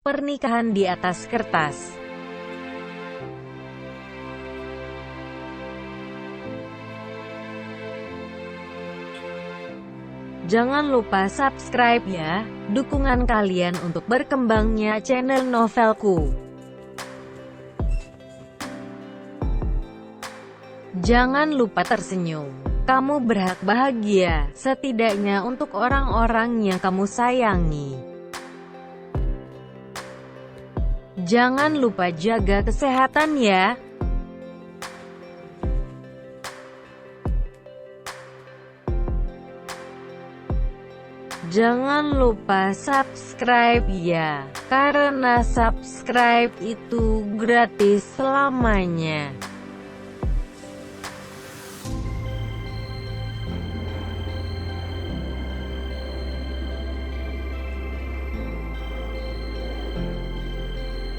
Pernikahan di atas kertas. Jangan lupa subscribe ya, dukungan kalian untuk berkembangnya channel Novelku. Jangan lupa tersenyum. Kamu berhak bahagia, setidaknya untuk orang-orang yang kamu sayangi. Jangan lupa jaga kesehatan ya. Jangan lupa subscribe ya, karena subscribe itu gratis selamanya.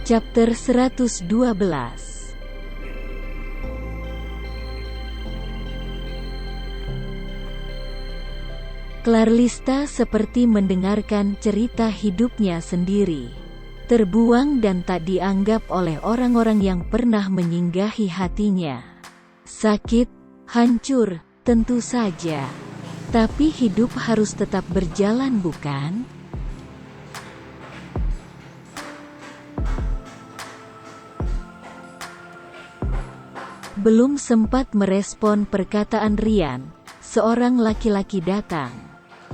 Chapter 112. Clarlista seperti mendengarkan cerita hidupnya sendiri. Terbuang dan tak dianggap oleh orang-orang yang pernah menyinggahi hatinya. Sakit, hancur, tentu saja. Tapi hidup harus tetap berjalan, bukan? Belum sempat merespon perkataan Rian, seorang laki-laki datang.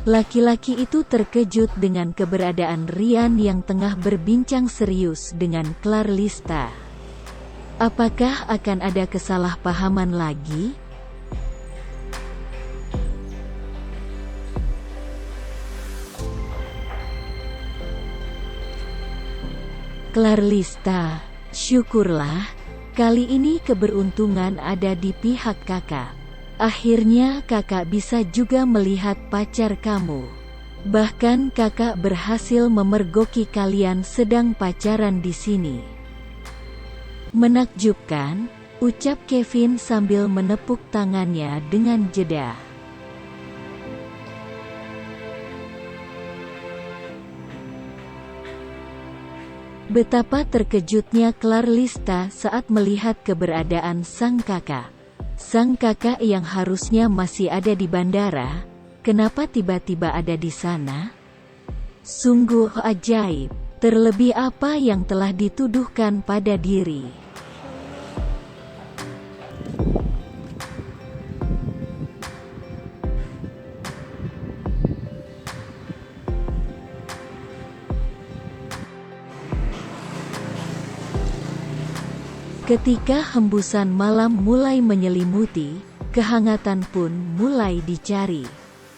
Laki-laki itu terkejut dengan keberadaan Rian yang tengah berbincang serius dengan Clarlista. Apakah akan ada kesalahpahaman lagi? Clarlista, syukurlah. Kali ini keberuntungan ada di pihak kakak. Akhirnya kakak bisa juga melihat pacar kamu. Bahkan kakak berhasil memergoki kalian sedang pacaran di sini. Menakjubkan, ucap Kevin sambil menepuk tangannya dengan jeda. Betapa terkejutnya Clarlista saat melihat keberadaan sang kakak. Sang kakak yang harusnya masih ada di bandara, kenapa tiba-tiba ada di sana? Sungguh ajaib, terlebih apa yang telah dituduhkan pada diri. Ketika hembusan malam mulai menyelimuti, kehangatan pun mulai dicari.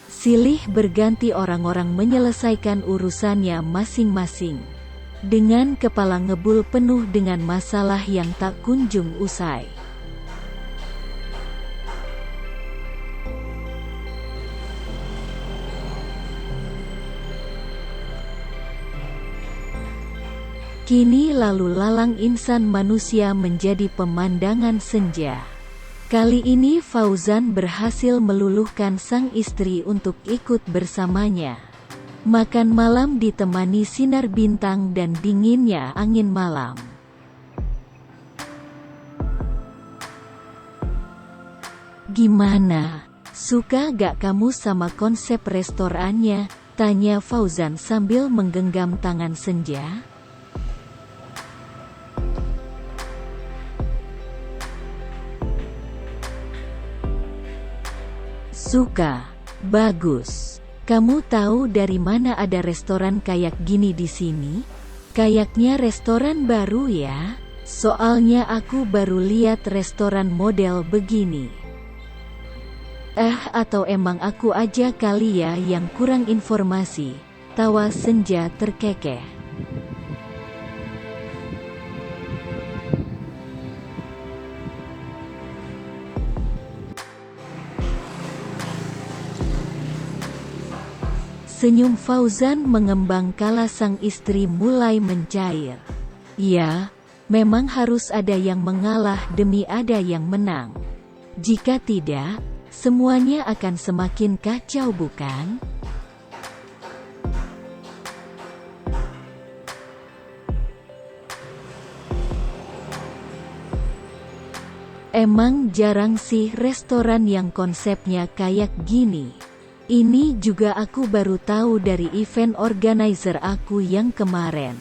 Silih berganti orang-orang menyelesaikan urusannya masing-masing. Dengan kepala ngebul penuh dengan masalah yang tak kunjung usai. Kini lalu lalang insan manusia menjadi pemandangan senja. Kali ini Fauzan berhasil meluluhkan sang istri untuk ikut bersamanya. Makan malam ditemani sinar bintang dan dinginnya angin malam. "Gimana? Suka gak kamu sama konsep restorannya?" tanya Fauzan sambil menggenggam tangan senja. "Suka, bagus. Kamu tahu dari mana ada restoran kayak gini di sini? Kayaknya restoran baru ya? Soalnya aku baru lihat restoran model begini." Atau emang aku aja kali ya yang kurang informasi?" tawa senja terkekeh. Senyum Fauzan mengembang kala sang istri mulai mencair. Ya, memang harus ada yang mengalah demi ada yang menang. Jika tidak, semuanya akan semakin kacau, bukan? Emang jarang sih restoran yang konsepnya kayak gini. Ini juga aku baru tahu dari event organizer aku yang kemarin.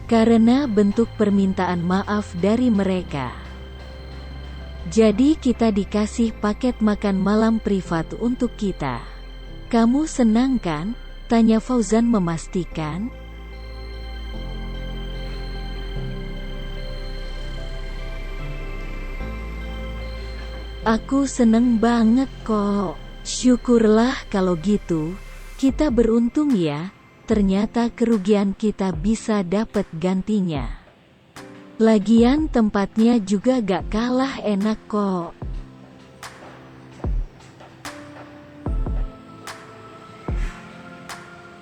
Karena bentuk permintaan maaf dari mereka. Jadi kita dikasih paket makan malam privat untuk kita. Kamu senang kan? Tanya Fauzan memastikan. Aku seneng banget kok. Syukurlah kalau gitu. Kita beruntung ya. Ternyata kerugian kita bisa dapat gantinya. Lagian tempatnya juga gak kalah enak kok.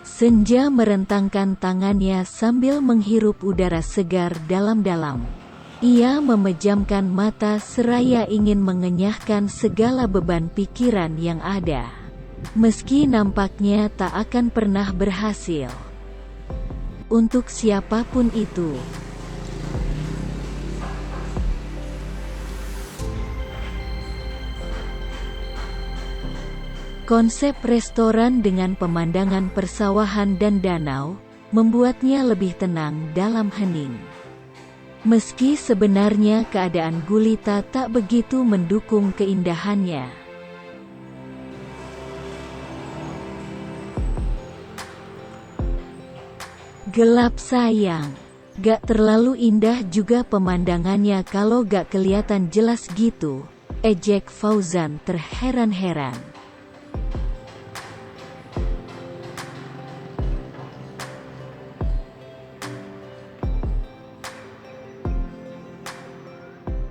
Senja merentangkan tangannya sambil menghirup udara segar dalam-dalam. Ia memejamkan mata seraya ingin mengenyahkan segala beban pikiran yang ada. Meski nampaknya tak akan pernah berhasil. Untuk siapapun itu. Konsep restoran dengan pemandangan persawahan dan danau, membuatnya lebih tenang dalam hening. Meski sebenarnya keadaan gulita tak begitu mendukung keindahannya. Gelap sayang. Gak terlalu indah juga pemandangannya kalau gak kelihatan jelas gitu, ejek Fauzan terheran-heran.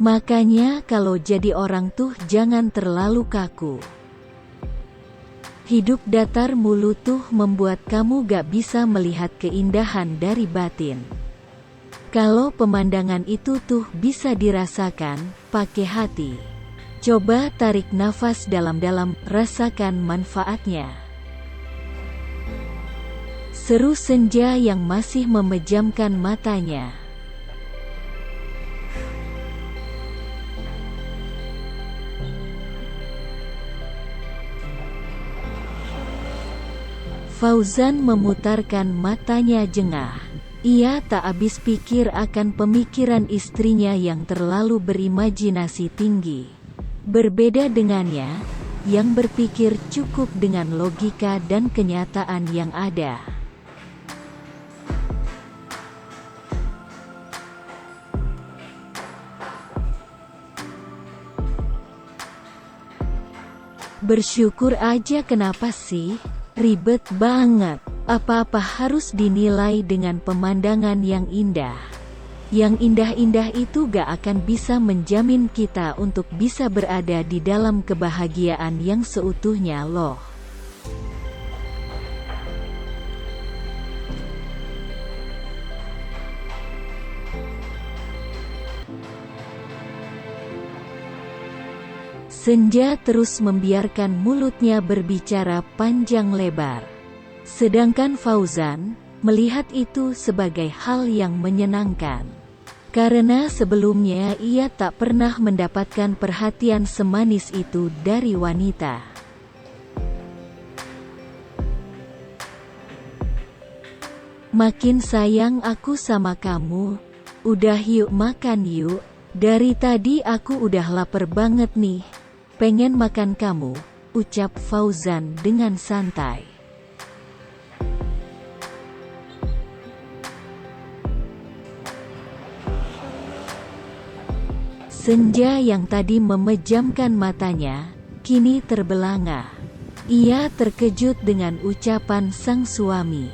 Makanya kalau jadi orang tuh jangan terlalu kaku. Hidup datar mulu tuh membuat kamu gak bisa melihat keindahan dari batin. Kalau pemandangan itu tuh bisa dirasakan, pakai hati. Coba tarik nafas dalam-dalam, rasakan manfaatnya. Seru Senja yang masih memejamkan matanya. Fauzan memutarkan matanya jengah. Ia tak habis pikir akan pemikiran istrinya yang terlalu berimajinasi tinggi. Berbeda dengannya, yang berpikir cukup dengan logika dan kenyataan yang ada. Bersyukur aja kenapa sih? Ribet banget. Apa-apa harus dinilai dengan pemandangan yang indah. Yang indah-indah itu gak akan bisa menjamin kita untuk bisa berada di dalam kebahagiaan yang seutuhnya loh. Senja terus membiarkan mulutnya berbicara panjang lebar. Sedangkan Fauzan melihat itu sebagai hal yang menyenangkan. Karena sebelumnya ia tak pernah mendapatkan perhatian semanis itu dari wanita. Makin sayang aku sama kamu. Udah yuk makan yuk. Dari tadi aku udah lapar banget nih. Pengen makan kamu, ucap Fauzan dengan santai. Senja yang tadi memejamkan matanya, kini terbelanga. Ia terkejut dengan ucapan sang suami.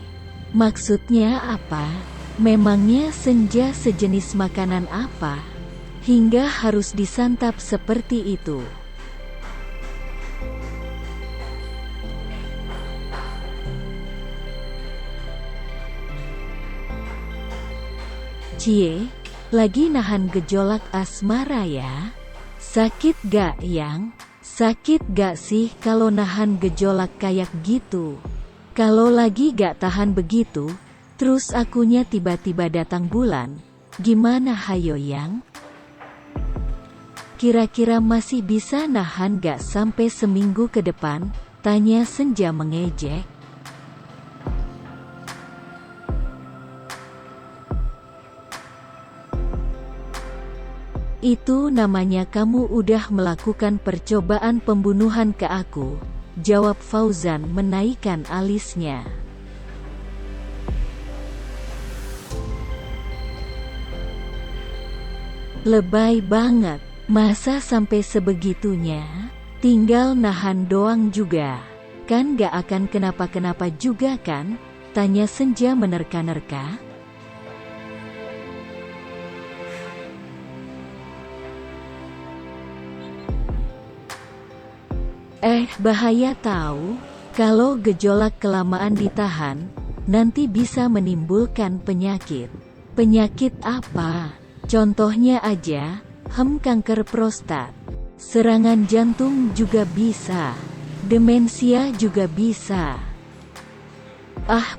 Maksudnya apa? Memangnya Senja sejenis makanan apa? Hingga harus disantap seperti itu. Cie, lagi nahan gejolak asmara ya? Sakit gak yang? Sakit gak sih kalau nahan gejolak kayak gitu? Kalau lagi gak tahan begitu, terus akunya tiba-tiba datang bulan, gimana hayo yang? Kira-kira masih bisa nahan gak sampai seminggu ke depan? Tanya Senja mengejek. Itu namanya kamu udah melakukan percobaan pembunuhan ke aku, jawab Fauzan menaikkan alisnya. Lebay banget, masa sampai sebegitunya? Tinggal nahan doang juga. Kan gak akan kenapa-kenapa juga kan? Tanya Senja menerka-nerka. Bahaya tahu. Kalau gejolak kelamaan ditahan, nanti bisa menimbulkan penyakit. Penyakit apa? Contohnya aja, kanker prostat. Serangan jantung juga bisa. Demensia juga bisa.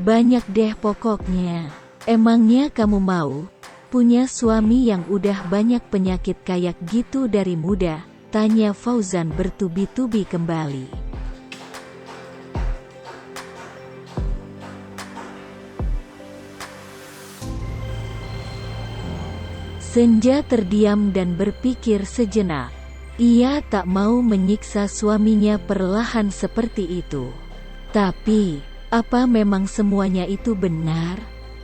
Banyak deh pokoknya. Emangnya kamu mau punya suami yang udah banyak penyakit kayak gitu dari muda? Tanya Fauzan bertubi-tubi kembali. Senja terdiam dan berpikir sejenak. Ia tak mau menyiksa suaminya perlahan seperti itu. Tapi, apa memang semuanya itu benar?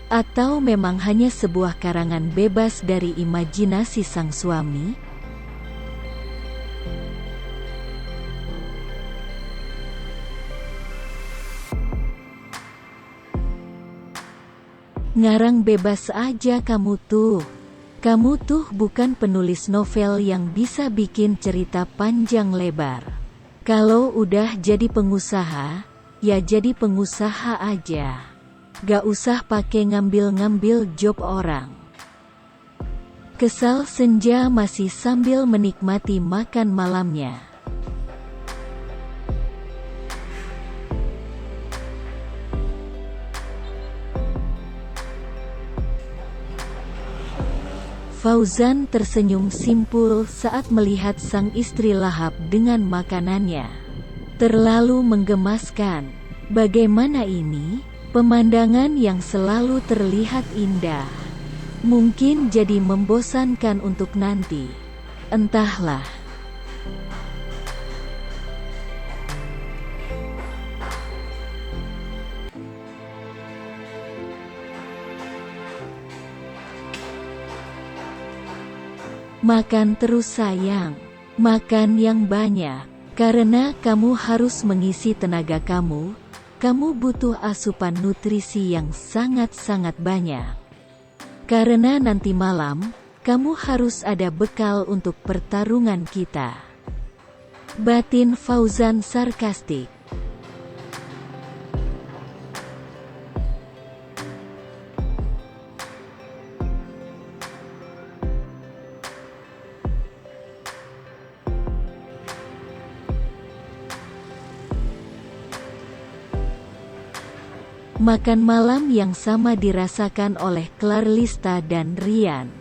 Atau memang hanya sebuah karangan bebas dari imajinasi sang suami? Ngarang bebas aja kamu tuh. Kamu tuh bukan penulis novel yang bisa bikin cerita panjang lebar. Kalau udah jadi pengusaha, ya jadi pengusaha aja. Gak usah pakai ngambil-ngambil job orang. Kesal Senja masih sambil menikmati makan malamnya. Fauzan tersenyum simpul saat melihat sang istri lahap dengan makanannya. Terlalu menggemaskan. Bagaimana ini? Pemandangan yang selalu terlihat indah. Mungkin jadi membosankan untuk nanti. Entahlah. Makan terus sayang. Makan yang banyak. Karena kamu harus mengisi tenaga kamu. Kamu butuh asupan nutrisi yang sangat-sangat banyak. Karena nanti malam, kamu harus ada bekal untuk pertarungan kita. Batin Fauzan sarkastik. Makan malam yang sama dirasakan oleh Clarlista dan Rian.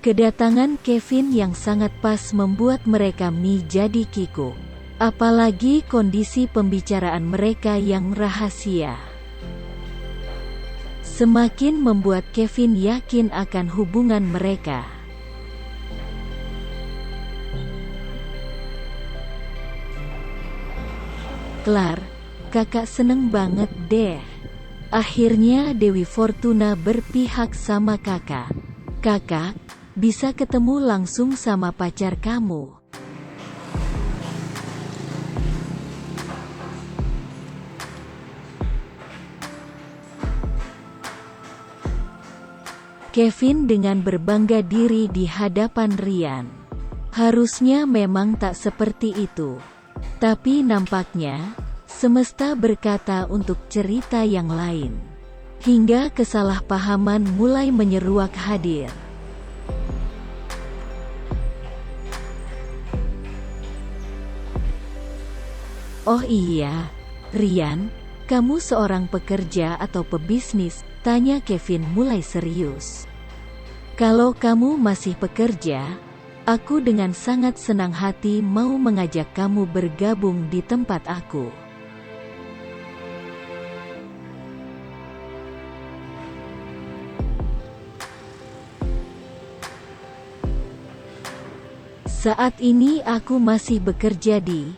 Kedatangan Kevin yang sangat pas membuat mereka jadi kikuk. Apalagi kondisi pembicaraan mereka yang rahasia. Semakin membuat Kevin yakin akan hubungan mereka. Clar, kakak seneng banget deh. Akhirnya Dewi Fortuna berpihak sama kakak. Kakak, bisa ketemu langsung sama pacar kamu. Kevin dengan berbangga diri di hadapan Rian. Harusnya memang tak seperti itu. Tapi nampaknya semesta berkata untuk cerita yang lain. Hingga kesalahpahaman mulai menyeruak hadir. Oh iya, Rian, kamu seorang pekerja atau pebisnis? Tanya Kevin mulai serius. Kalau kamu masih pekerja, Aku dengan sangat senang hati mau mengajak kamu bergabung di tempat aku. Saat ini aku masih bekerja di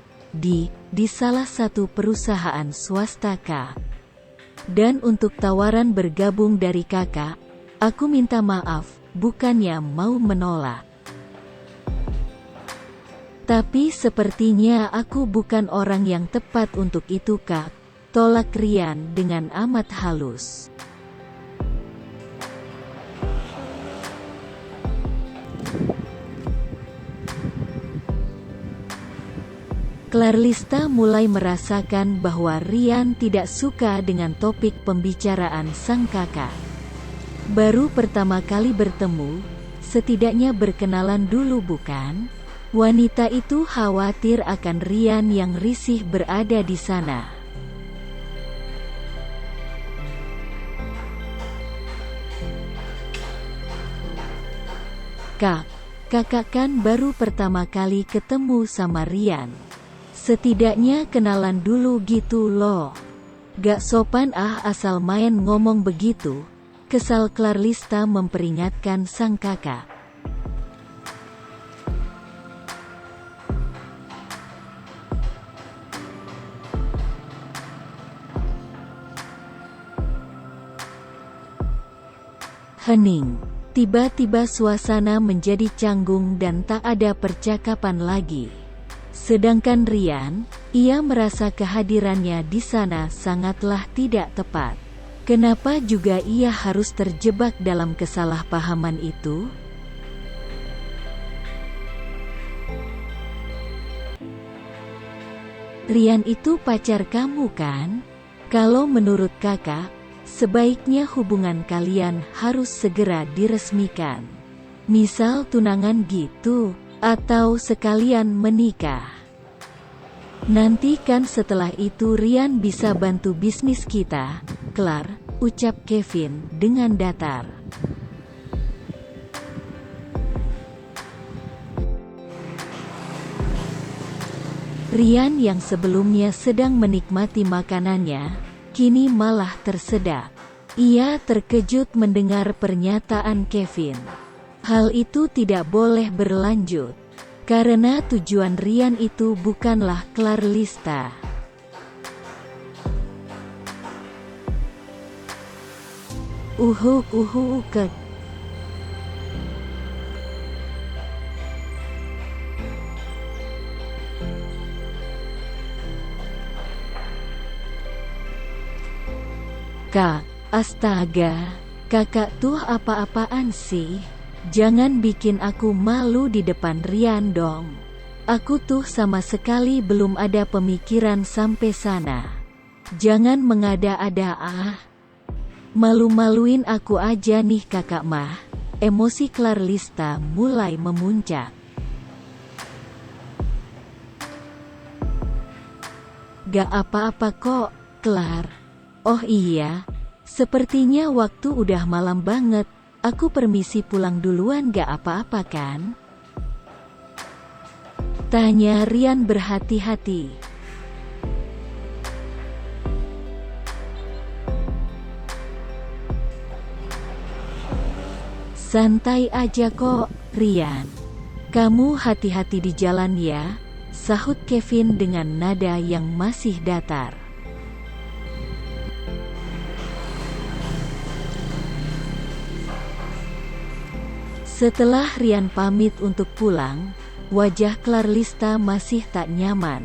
salah satu perusahaan swasta, Kak. Dan untuk tawaran bergabung dari kakak, aku minta maaf, bukannya mau menolak. Tapi sepertinya aku bukan orang yang tepat untuk itu, Kak. Tolak Rian dengan amat halus. Clarlista mulai merasakan bahwa Rian tidak suka dengan topik pembicaraan sang kakak. Baru pertama kali bertemu, setidaknya berkenalan dulu bukan? Wanita itu khawatir akan Rian yang risih berada di sana. Kak, kakak kan baru pertama kali ketemu sama Rian. Setidaknya kenalan dulu gitu loh. Gak sopan asal main ngomong begitu. Kesal Clarlista memperingatkan sang kakak. Hening. Tiba-tiba suasana menjadi canggung dan tak ada percakapan lagi. Sedangkan Rian, ia merasa kehadirannya di sana sangatlah tidak tepat. Kenapa juga ia harus terjebak dalam kesalahpahaman itu? Rian itu pacar kamu kan? Kalau menurut kakak, sebaiknya hubungan kalian harus segera diresmikan. Misal tunangan gitu. Atau sekalian menikah. Nanti kan setelah itu Rian bisa bantu bisnis kita, Clar, ucap Kevin dengan datar. Rian yang sebelumnya sedang menikmati makanannya, kini malah tersedak. Ia terkejut mendengar pernyataan Kevin. Hal itu tidak boleh berlanjut, karena tujuan Rian itu bukanlah Clarlista. Kek. Kak, astaga, kakak tuh apa-apaan sih? Jangan bikin aku malu di depan Rian dong. Aku tuh sama sekali belum ada pemikiran sampai sana. Jangan mengada-ada Malu-maluin aku aja nih kakak mah. Emosi Clarlista mulai memuncak. Gak apa-apa kok, Clar. Oh iya, sepertinya waktu udah malam banget. Aku permisi pulang duluan, gak apa-apa kan? Tanya Rian berhati-hati. Santai aja kok, Rian. Kamu hati-hati di jalan ya, sahut Kevin dengan nada yang masih datar. Setelah Rian pamit untuk pulang, wajah Clarlista masih tak nyaman.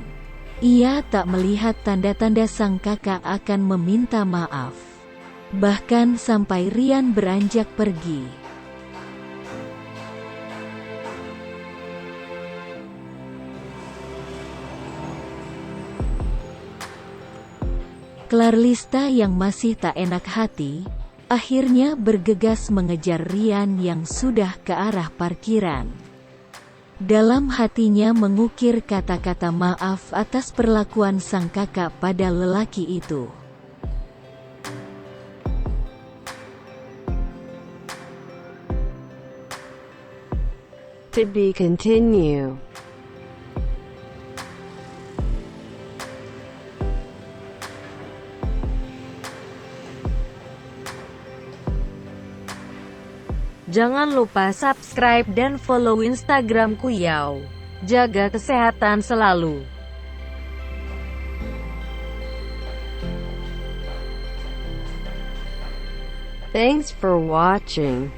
Ia tak melihat tanda-tanda sang kakak akan meminta maaf. Bahkan sampai Rian beranjak pergi. Clarlista yang masih tak enak hati, akhirnya bergegas mengejar Rian yang sudah ke arah parkiran. Dalam hatinya mengukir kata-kata maaf atas perlakuan sang kakak pada lelaki itu. To be continue. Jangan lupa subscribe dan follow Instagramku Yao. Jaga kesehatan selalu. Thanks for watching.